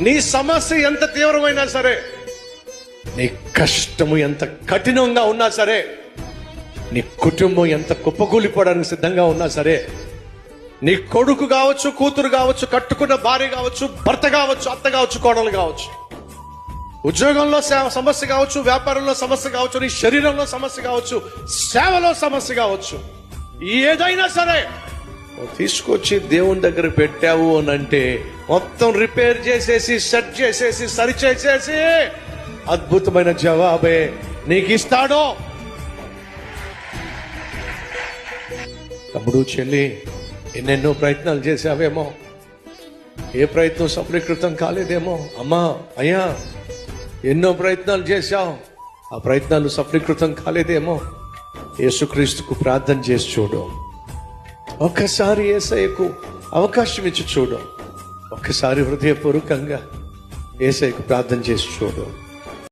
నీ సమస్య ఎంత తీవ్రమైనా సరే, నీ కష్టము ఎంత కఠినంగా ఉన్నా సరే, నీ కుటుంబం ఎంత కుప్పకూలిపోవడానికి సిద్ధంగా ఉన్నా సరే, నీ కొడుకు కావచ్చు, కూతురు కావచ్చు, కట్టుకున్న భార్య కావచ్చు, భర్త కావచ్చు, అత్త కావచ్చు, కోడలు కావచ్చు, ఉద్యోగంలో సమస్య కావచ్చు, వ్యాపారంలో సమస్య కావచ్చు, నీ శరీరంలో సమస్య కావచ్చు, సేవలో సమస్య కావచ్చు, ఏదైనా సరే తీసుకొచ్చి దేవుని దగ్గర పెట్టావు అని అంటే మొత్తం రిపేర్ చేసేసి, సెట్ చేసేసి, సరి చేసేసి అద్భుతమైన జవాబే నీకు ఇస్తాడు. తమ్ముడు, చెల్లి, ఎన్నెన్నో ప్రయత్నాలు చేశావేమో, ఏ ప్రయత్నం సఫలీకృతం కాలేదేమో. అమ్మా, అయ్యా, ఎన్నో ప్రయత్నాలు చేశావు, ఆ ప్రయత్నాలు సఫలీకృతం కాలేదేమో. యేసుక్రీస్తుకు ప్రార్థన చేసి చూడు. ఒక్కసారి యేసయ్యకు అవకాశం ఇచ్చి చూడు. ఒక్కసారి హృదయపూర్వకంగా యేసయ్యకు ప్రార్థన చేసి చూడు.